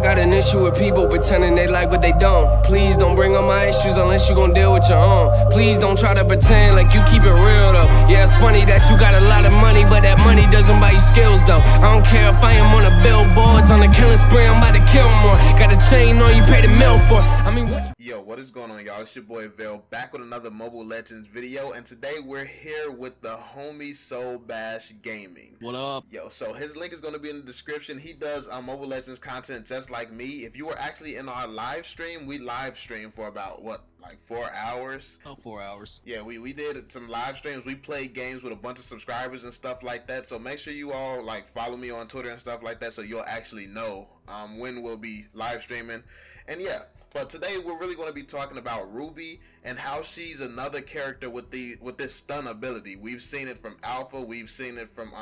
got an issue with people pretending they like what they don't. Please don't bring up my issues unless you gon' deal with your own. Please don't try to pretend like you keep it real though. Yeah, it's funny that you got a lot of money, but that money doesn't buy you skills though. I don't care if I am on the billboards on the killing spree, I'm about to kill more. Got a chain on you pay the mill for. I mean, what? Yo, what is going on, y'all? It's your boy Cavell, back with another Mobile Legends video, and today we're here with the homie Solbash Gaming. What up? Yo, so his link is going to be in the description. He does Mobile Legends content just like me. If you were actually in our live stream, we live streamed for about, what, like 4 hours? Oh, 4 hours. Yeah, we did some live streams. We played games with a bunch of subscribers and stuff like that, so make sure you all, like, follow me on Twitter and stuff like that so you'll actually know when we'll be live streaming. And yeah, but today we're really going to be talking about Ruby and how she's another character with this stun ability. We've seen it from Alpha, we've seen it from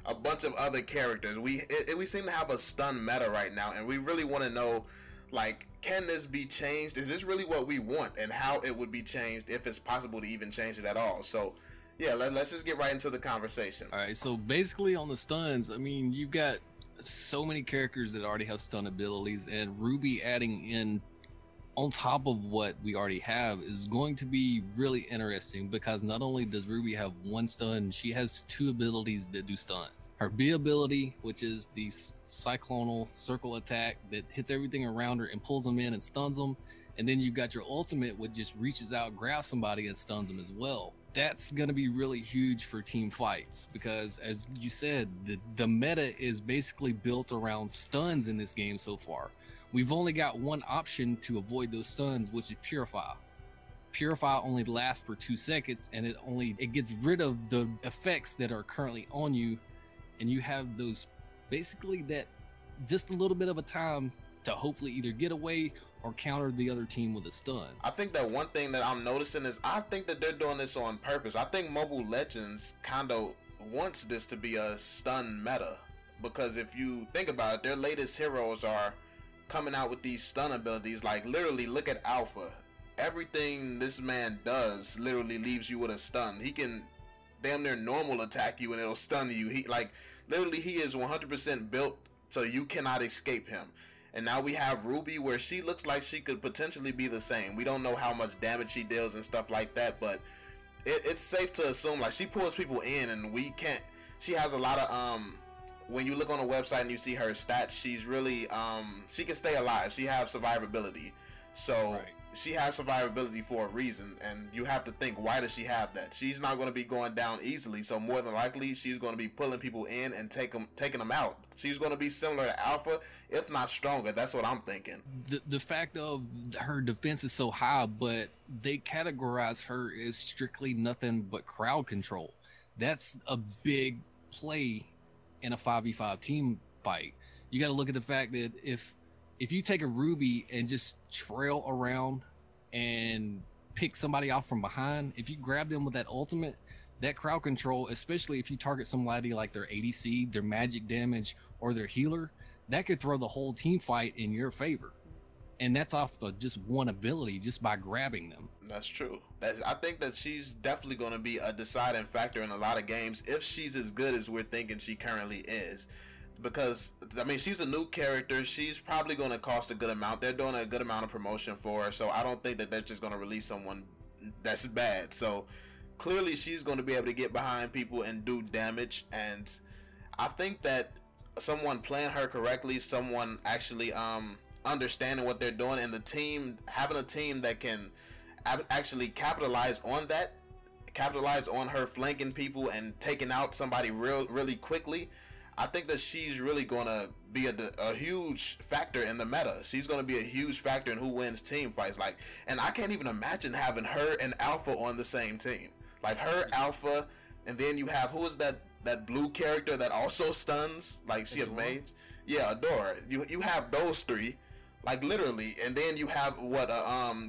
a bunch of other characters. We seem to have a stun meta right now, and we really want to know, like, can this be changed? Is this really what we want, and how it would be changed, if it's possible to even change it at all? So yeah, let's just get right into the conversation. All right, so basically on the stuns, I mean, you've got so many characters that already have stun abilities, and Ruby adding in on top of what we already have is going to be really interesting, because not only does Ruby have one stun, she has two abilities that do stuns. Her B ability, which is the cyclonal circle attack that hits everything around her and pulls them in and stuns them, and then you've got your ultimate, which just reaches out, grabs somebody and stuns them as well. That's going to be really huge for team fights, because as you said, the meta is basically built around stuns in this game so far. We've only got one option to avoid those stuns, which is Purify. Purify only lasts for 2 seconds, and it gets rid of the effects that are currently on you, and you have those basically that just a little bit of a time to hopefully either get away or counter the other team with a stun. I think that one thing that I'm noticing is I think that they're doing this on purpose. I think Mobile Legends kind of wants this to be a stun meta, because if you think about it, their latest heroes are coming out with these stun abilities. Like, literally, look at Alpha. Everything this man does literally leaves you with a stun. He can damn near normal attack you and it'll stun you. He, like, literally, he is 100% built so you cannot escape him. And now we have Ruby, where she looks like she could potentially be the same. We don't know how much damage she deals and stuff like that, but it's safe to assume, like, she pulls people in, and we can't. She has a lot of when you look on the website and you see her stats, she's really she can stay alive. She has survivability, so right. She has survivability for a reason, and you have to think, why does she have that? She's not going to be going down easily, so more than likely she's going to be pulling people in and taking them out. She's going to be similar to Alpha, if not stronger. That's what I'm thinking. The fact of her defense is so high, but they categorize her as strictly nothing but crowd control. That's a big play in a 5v5 team fight. You got to look at the fact that if you take a Ruby and just trail around and pick somebody off from behind, if you grab them with that ultimate, that crowd control, especially if you target somebody like their ADC, their magic damage, or their healer, that could throw the whole team fight in your favor. And that's off of just one ability, just by grabbing them. That's true. I think that she's definitely going to be a deciding factor in a lot of games if she's as good as we're thinking she currently is. Because, I mean, she's a new character. She's probably going to cost a good amount. They're doing a good amount of promotion for her, so I don't think that they're just going to release someone that's bad. So clearly she's going to be able to get behind people and do damage, and I think that someone playing her correctly, someone actually understanding what they're doing, and the team, having a team that can actually capitalize on that, capitalize on her flanking people and taking out somebody really quickly. I think that she's really going to be a huge factor in the meta. She's going to be a huge factor in who wins team fights. Like, and I can't even imagine having her and Alpha on the same team. Like, her, Alpha, and then you have, who is that blue character that also stuns? Like, she a mage? Yeah, Adora. You have those three, like, literally, and then you have what?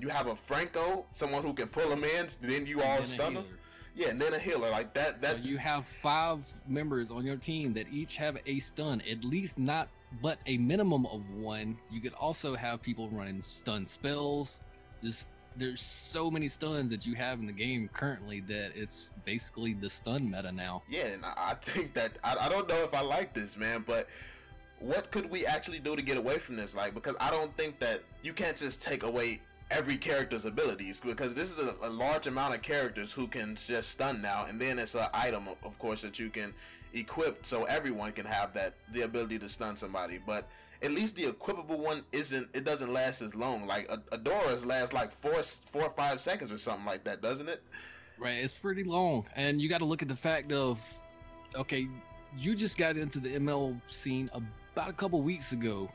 You have a Franco, someone who can pull them in. Then you all stun them. Yeah, and then a healer like that. So you have 5 members on your team that each have a stun, at least not, but a minimum of 1. You could also have people running stun spells. There's so many stuns that you have in the game currently that it's basically the stun meta now. Yeah, and I think that I don't know if I like this, man, but what could we actually do to get away from this? Like, because I don't think that you can't just take away every character's abilities, because this is a large amount of characters who can just stun now, and then it's an item, of course, that you can equip so everyone can have the ability to stun somebody. But at least the equipable one it doesn't last as long. Like Adora's lasts like 4 or 5 seconds or something like that, doesn't it? Right, it's pretty long, and you got to look at the fact of, okay, you just got into the ML scene about a couple weeks ago.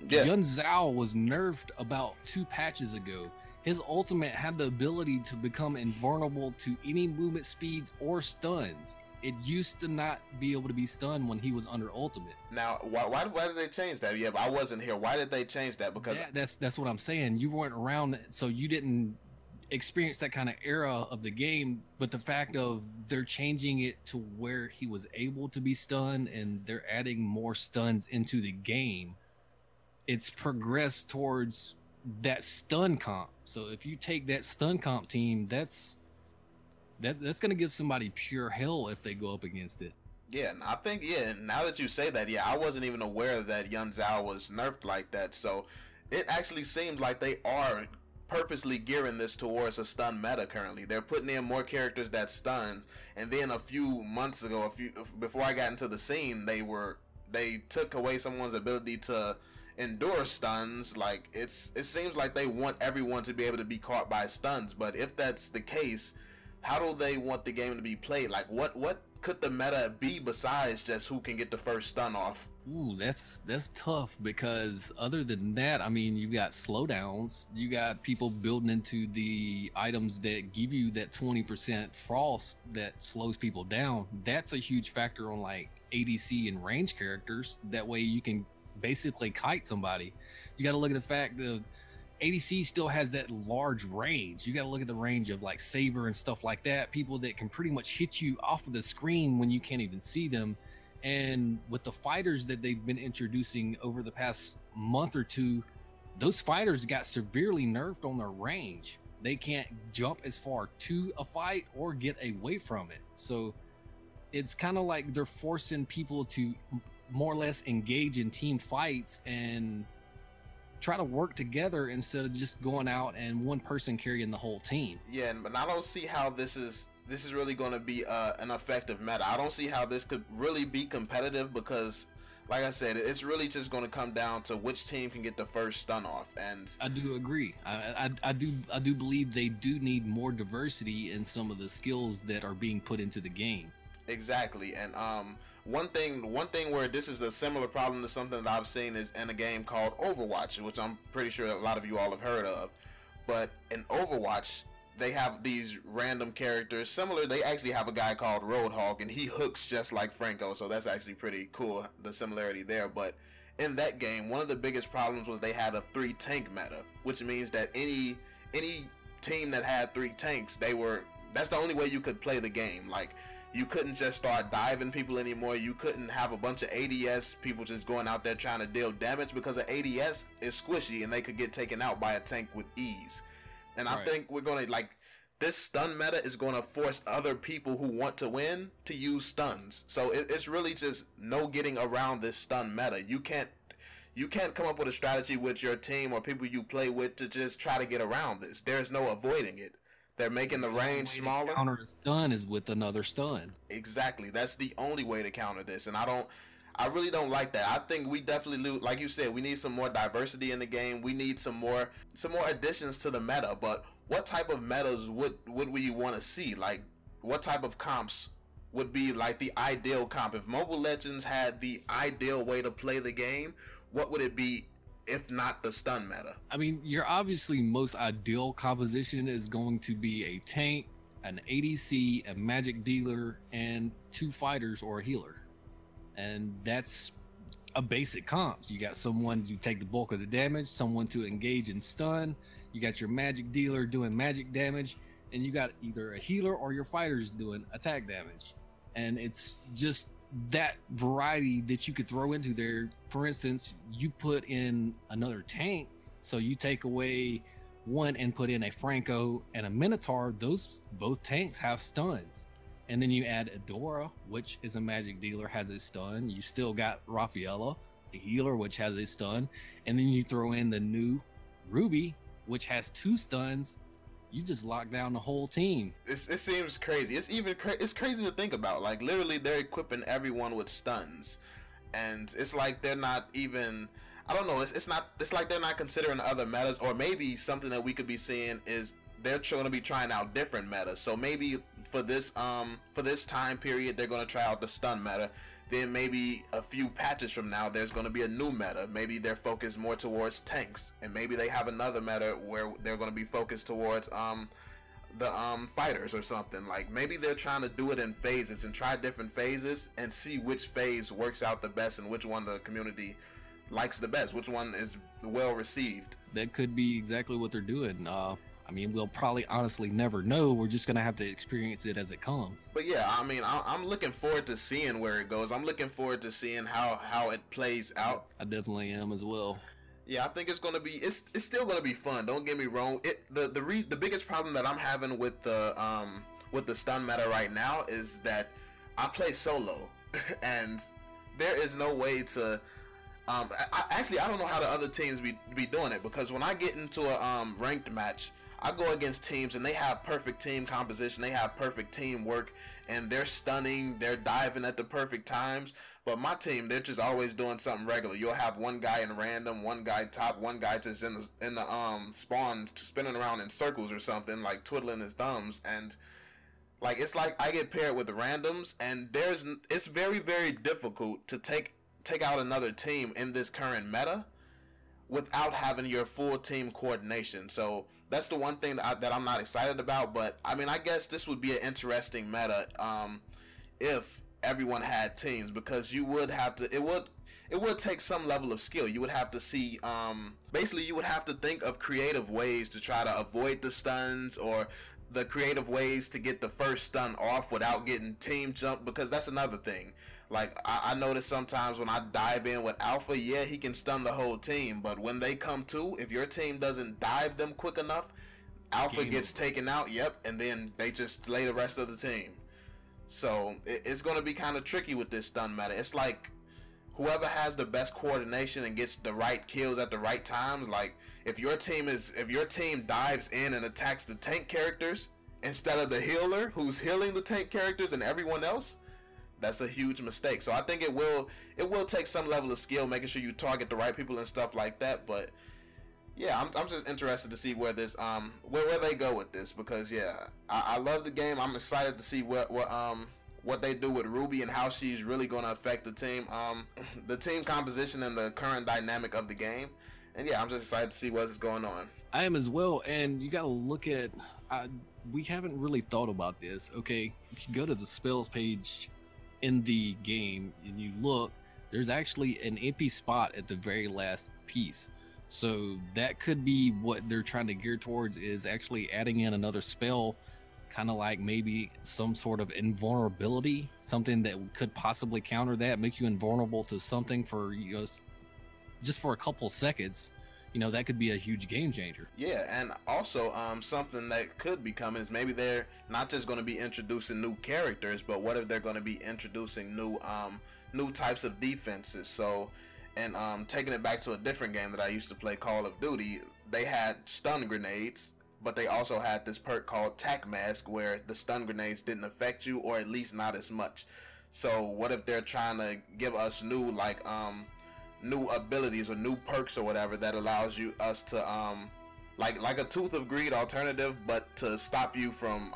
Yeah. Yun Zhao was nerfed about 2 patches ago. His ultimate had the ability to become invulnerable to any movement speeds or stuns. It used to not be able to be stunned when he was under ultimate. Now, why did they change that? Yeah, but I wasn't here. Why did they change that? Because that's what I'm saying. You weren't around, so you didn't experience that kind of era of the game. But the fact of they're changing it to where he was able to be stunned, and they're adding more stuns into the game, it's progressed towards that stun comp. So if you take that stun comp team, that's going to give somebody pure hell if they go up against it. Yeah, and I think, now that you say that, I wasn't even aware that Yun Zhao was nerfed like that. So it actually seems like they are purposely gearing this towards a stun meta currently. They're putting in more characters that stun, and then a few months ago, before I got into the scene, they took away someone's ability to endure stuns. Like, it seems like they want everyone to be able to be caught by stuns. But if that's the case, how do they want the game to be played? Like, what could the meta be besides just who can get the first stun off? Ooh, that's tough, because other than that, I mean, you got slowdowns, you got people building into the items that give you that 20% frost that slows people down. That's a huge factor on like ADC and range characters. That way you can basically kite somebody. You got to look at the fact that ADC still has that large range. You got to look at the range of like Saber and stuff like that, people that can pretty much hit you off of the screen when you can't even see them. And with the fighters that they've been introducing over the past month or two, those fighters got severely nerfed on their range. They can't jump as far to a fight or get away from it. So it's kind of like they're forcing people to more or less engage in team fights and try to work together instead of just going out and one person carrying the whole team. Yeah, but I don't see how this is really going to be an effective meta. I don't see how this could really be competitive, because like I said, it's really just going to come down to which team can get the first stun off. And I do agree. I do believe they do need more diversity in some of the skills that are being put into the game. Exactly. And one thing where this is a similar problem to something that I've seen is in a game called Overwatch, which I'm pretty sure a lot of you all have heard of. But in Overwatch, they have these random characters similar. They actually have a guy called Roadhog, and he hooks just like Franco, so that's actually pretty cool, the similarity there. But in that game, one of the biggest problems was they had a 3 tank meta, which means that any team that had 3 tanks, that's the only way you could play the game. Like, you couldn't just start diving people anymore. You couldn't have a bunch of ADS people just going out there trying to deal damage, because an ADS is squishy and they could get taken out by a tank with ease. And I think we're going to, like, this stun meta is going to force other people who want to win to use stuns. So it's really just no getting around this stun meta. You can't come up with a strategy with your team or people you play with to just try to get around this. There's no avoiding it. They're making the range smaller. Counter a stun is with another stun. Exactly. That's the only way to counter this. And I really don't like that. I think we definitely lose. Like you said, we need some more diversity in the game. We need some more additions to the meta. But what type of metas would we want to see? Like, what type of comps would be like the ideal comp? If Mobile Legends had the ideal way to play the game, what would it be if not the stun meta? I mean, your obviously most ideal composition is going to be a tank, an ADC, a magic dealer, and 2 fighters or a healer. And that's a basic comps. You got someone to take the bulk of the damage, someone to engage in stun, you got your magic dealer doing magic damage, and you got either a healer or your fighters doing attack damage. And it's just that variety that you could throw into there. For instance, you put in another tank, so you take away one and put in a Franco and a Minotaur. Those both tanks have stuns. And then you add Adora, which is a magic dealer, has a stun. You still got Rafaela, the healer, which has a stun, and then you throw in the new Ruby, which has 2 stuns. You just lock down the whole team. It seems crazy. It's crazy to think about. Like, literally, they're equipping everyone with stuns, and it's like they're not even. I don't know. It's like they're not considering other metas, or maybe something that we could be seeing is they're going to be trying out different metas. So maybe for this time period, they're going to try out the stun meta. Then maybe a few patches from now, there's going to be a new meta. Maybe they're focused more towards tanks, and maybe they have another meta where they're going to be focused towards the fighters or something. Like, maybe they're trying to do it in phases and try different phases and see which phase works out the best and which one the community likes the best, which one is well received. That could be exactly what they're doing. I mean, we'll probably honestly never know. We're just going to have to experience it as it comes. But yeah, I mean, I'm looking forward to seeing where it goes. I'm looking forward to seeing how it plays out. I definitely am as well. Yeah, I think it's going to be, it's still going to be fun. Don't get me wrong. The biggest problem that I'm having with the stun meta right now is that I play solo and there is no way to, I don't know how the other teams be doing it, because when I get into a ranked match, I go against teams and they have perfect team composition, they have perfect teamwork, and they're stunning, they're diving at the perfect times. But my team, they're just always doing something regular. You'll have one guy in random, one guy top, one guy just in the spawn spinning around in circles or something, like twiddling his thumbs. And like, it's like I get paired with randoms, and it's very, very difficult to take out another team in this current meta without having your full team coordination. So that's the one thing that I'm not excited about. But I mean, I guess this would be an interesting meta if everyone had teams, because you would have to, it would take some level of skill. You would have to see, basically you would have to think of creative ways to try to avoid the stuns, or the creative ways to get the first stun off without getting team jumped, because that's another thing. Like, I notice sometimes when I dive in with Alpha, yeah, he can stun the whole team, but when they come to, if your team doesn't dive them quick enough, Alpha gets taken out, yep, and then they just slay the rest of the team. So it's going to be kind of tricky with this stun meta. It's like whoever has the best coordination and gets the right kills at the right times. Like, if your team dives in and attacks the tank characters instead of the healer who's healing the tank characters and everyone else, that's a huge mistake. So I think it will take some level of skill, making sure you target the right people and stuff like that. But yeah, I'm just interested to see where this where they go with this, because yeah, I love the game. I'm excited to see what they do with Ruby and how she's really going to affect the team composition and the current dynamic of the game. And yeah, I'm just excited to see what's going on. I am as well. And you got to look at, we haven't really thought about this. Okay, if you go to the spells page in the game and you look, there's actually an empty spot at the very last piece. So that could be what they're trying to gear towards, is actually adding in another spell, kind of like maybe some sort of invulnerability, something that could possibly counter that, make you invulnerable to something for, you know, just for a couple seconds. You know, that could be a huge game changer. Yeah, and also something that could be coming is maybe they're not just going to be introducing new characters, but what if they're going to be introducing new types of defenses? So, and taking it back to a different game that I used to play, Call of Duty, they had stun grenades, but they also had this perk called Tac Mask, where the stun grenades didn't affect you, or at least not as much. So what if they're trying to give us new, like, new abilities or new perks or whatever that allows us to like a Tooth of Greed alternative, but to stop you from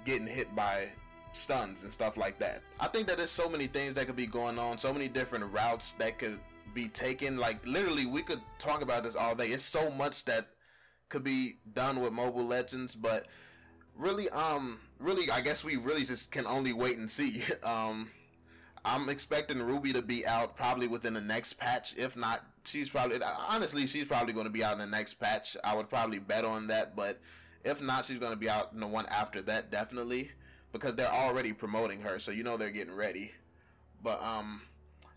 getting hit by stuns and stuff like that. I think that there's so many things that could be going on, so many different routes that could be taken. Like, literally, we could talk about this all day. It's so much that could be done with Mobile Legends, but really I guess we really just can only wait and see. I'm expecting Ruby to be out probably within the next patch. If not, she's probably going to be out in the next patch. I would probably bet on that, but if not, she's going to be out in the one after that, definitely, because they're already promoting her, so you know they're getting ready. But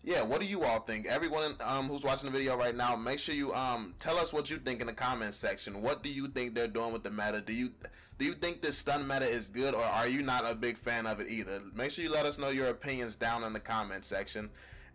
yeah, what do you all think? Everyone who's watching the video right now, make sure you tell us what you think in the comments section. What do you think they're doing with the meta? Do you think this stun meta is good, or are you not a big fan of it either? Make sure you let us know your opinions down in the comment section.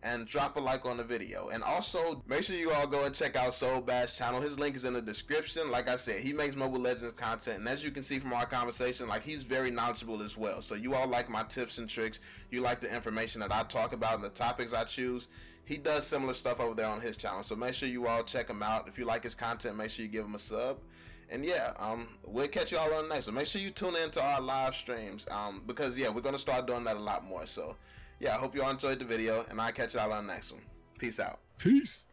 and drop a like on the video. And also, make sure you all go and check out Solbash Channel. His link is in the description. Like I said, he makes Mobile Legends content, and as you can see from our conversation, like, he's very knowledgeable as well. So you all like my tips and tricks, you like the information that I talk about and the topics I choose. He does similar stuff over there on his channel, so make sure you all check him out. If you like his content, make sure you give him a sub. And yeah, we'll catch you all on the next one. Make sure you tune in to our live streams, because yeah, we're gonna start doing that a lot more. So yeah, I hope you all enjoyed the video, and I'll catch y'all on the next one. Peace out. Peace.